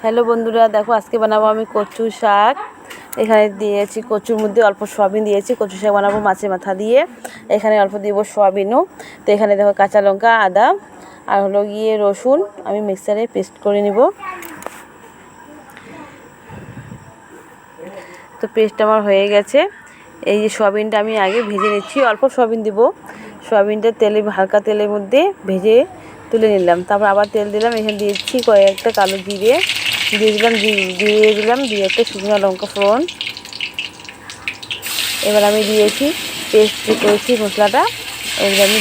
Hello বন্ধুরা, দেখো আজকে বানাবো আমি কচু শাক। এখানে দিয়েছি কচুর মধ্যে অল্প সয়াবিন দিয়েছি। কচু শাক বানাবো মাছের মাথা দিয়ে। এখানে অল্প দিব সয়াবিনও। তো এখানে দেখো কাঁচা লঙ্কা, আদা আর হলো গিয়ে রসুন আমি মিক্সারে পেস্ট করে নিব। তো পেস্ট আমার হয়ে গেছে। এই যে সয়াবিনটা আমি আগে ভেজে নিচ্ছি, অল্প সয়াবিন দিব। সয়াবিনটা তেলে হালকা তেলের মধ্যে ভেজে তুলে নিলাম। তারপর আবার তেল দিলাম, এখানে দিয়েছি কয়েকটা কালো জিরে দিয়ে দিলাম, দিয়ে একটা শুকনো লঙ্কা ফোড়ন। এবার আমি দিয়েছি পেস্ট করেছি মশলাটা, এবার আমি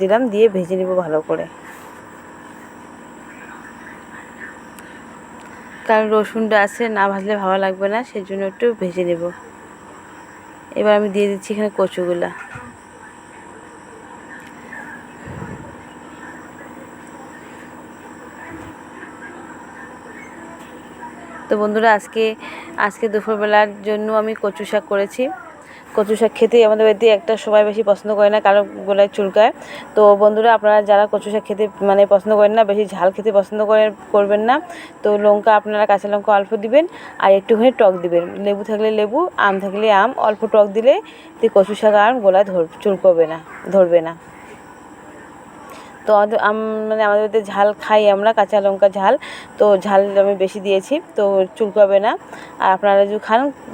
দিলাম, দিয়ে ভেজে নেব ভালো করে। কারণ রসুনটা আছে, না ভাজলে ভালো লাগবে না, সেই জন্য একটু ভেজে নেব। এবার আমি দিয়ে দিচ্ছি এখানে কচুগুলা। তো বন্ধুরা, আজকে দুপুরবেলার জন্য আমি কচু শাক করেছি। কচু শাক খেতে আমাদের বাড়িতে একটা সবাই বেশি পছন্দ করে না, কারো গলায় চুলকায়। তো বন্ধুরা, আপনারা যারা কচু শাক খেতে পছন্দ করেন না, বেশি ঝাল খেতে পছন্দ করবেন না, তো লঙ্কা আপনারা কাঁচা লঙ্কা অল্প দিবেন আর একটুখানি টক দিবেন। লেবু থাকলে লেবু, আম থাকলে আম, অল্প টক দিলে কচু শাক আর গলায় ধরবে না। তো আমাদের বাড়িতে ঝাল খাই আমরা, কাঁচা লঙ্কা ঝাল, তো ঝাল আমি বেশি দিয়েছি, তো চুলকাবে না। আর আপনারা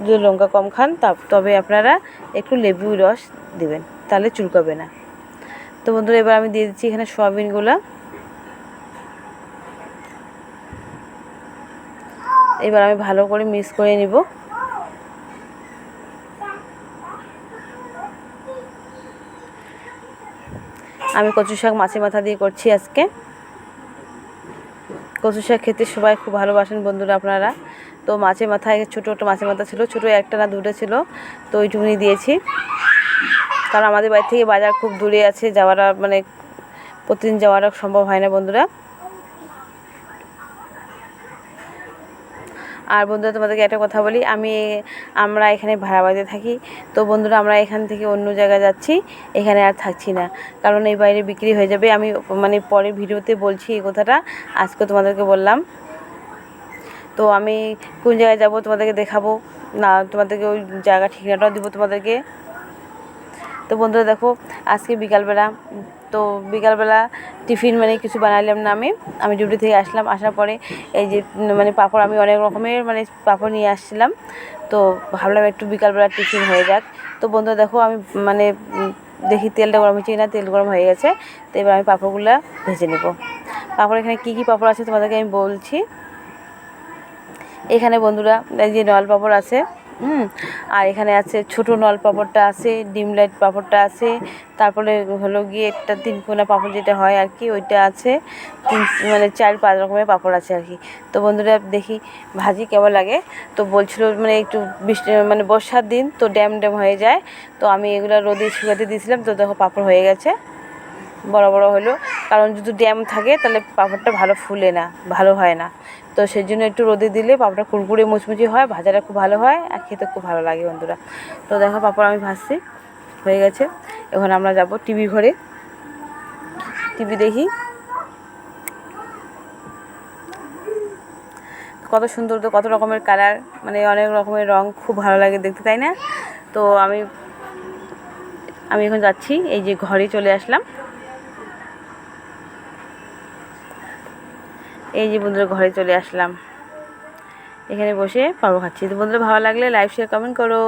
যদি লঙ্কা কম খান তবে আপনারা একটু লেবু রস দিবেন, তাহলে চুলকাবে না। তো বন্ধুরা, এবার আমি দিয়ে দিচ্ছি এখানে সয়াবিনগুলো। এবার আমি ভালো করে মিক্স করে নিব। আমি কচু শাক মাছের মাথা দিয়ে করছি আজকে। কচু শাক খেতে সবাই খুব ভালোবাসেন বন্ধুরা আপনারা। তো মাছের মাথায় ছোটো একটা মাছের মাথা ছিল, ছোটো একটা না দুটো ছিল, তো ওইটুকুনি দিয়েছি। কারণ আমাদের বাড়ি থেকে বাজার খুব দূরে আছে, যাওয়াটা প্রতিদিন যাওয়াটা সম্ভব হয় না বন্ধুরা। আর বন্ধুরা, তোমাদেরকে একটা কথা বলি, আমরা এখানে ভাড়া বাড়িতে থাকি। তো বন্ধুরা, আমরা এখান থেকে অন্য জায়গায় যাচ্ছি, এখানে আর থাকছি না, কারণ এই বাইরে বিক্রি হয়ে যাবে। আমি পরের ভিডিওতে বলছি এই কথাটা, আজকে তোমাদেরকে বললাম। তো আমি কোন জায়গায় যাব তোমাদেরকে দেখাবো না, তোমাদেরকে ওই জায়গা ঠিকানাটাও দিব তোমাদেরকে। তো বন্ধুরা দেখো, আজকে বিকালবেলা টিফিন কিছু বানাইলাম না। আমি ডিউটি থেকে আসার পরে এই যে পাঁপড়, আমি অনেক রকমের পাঁপড় নিয়ে আসছিলাম। তো ভাবলাম একটু বিকালবেলা টিফিন হয়ে যাক। তো বন্ধুরা দেখো, আমি দেখি তেলটা গরম হচ্ছে না, তেল গরম হয়ে গেছে। তো এবার আমি পাঁপড়গুলো ভেজে নেব। পাঁপড় এখানে কী কী পাঁপড় আছে তোমাদেরকে আমি বলছি। এখানে বন্ধুরা এই যে নল পাঁপড় আছে, আর এখানে আছে ছোটো নল পাঁপড়টা আছে, ডিম লাইট পাঁপড়টা আছে, তারপরে হলো গিয়ে একটা তিনকোনা পাঁপড় যেটা হয় আর কি, ওইটা আছে। 4-5 রকমের পাঁপড় আছে আর কি। তো বন্ধুরা দেখি ভাজি কেমন লাগে। তো বলছিল একটু বৃষ্টি বর্ষার দিন তো ড্যাম হয়ে যায়। তো আমি এগুলো রোদে শুকাতে দিয়েছিলাম। তো দেখো পাঁপড় হয়ে গেছে, বড় বড় হলো। কারণ যদি ড্যাম থাকে তাহলে পাঁপড়টা ভালো হয় না। তো সেই জন্য একটু রোদে দিলে পাঁপড়টা কুড়কুড়ে মুচমুচি হয়, ভাজাটা খুব ভালো হয় আর খেতে খুব ভালো লাগে বন্ধুরা। তো দেখো পাঁপড় আমি ভাজছি, হয়ে গেছে। এখন আমরা যাব টিভি ঘরে, টিভি দেখি। কত সুন্দর, তো কত রকমের কালার, অনেক রকমের রং, খুব ভালো লাগে দেখতে, তাই না? তো আমি এখন যাচ্ছি, এই যে ঘরে চলে আসলাম। এই যে বন্ধুরা, ঘরে চলে আসলাম, এখানে বসে পাঁপড় খাচ্ছি। তো বন্ধুরা, ভালো লাগলে লাইক শেয়ার কমেন্ট করো।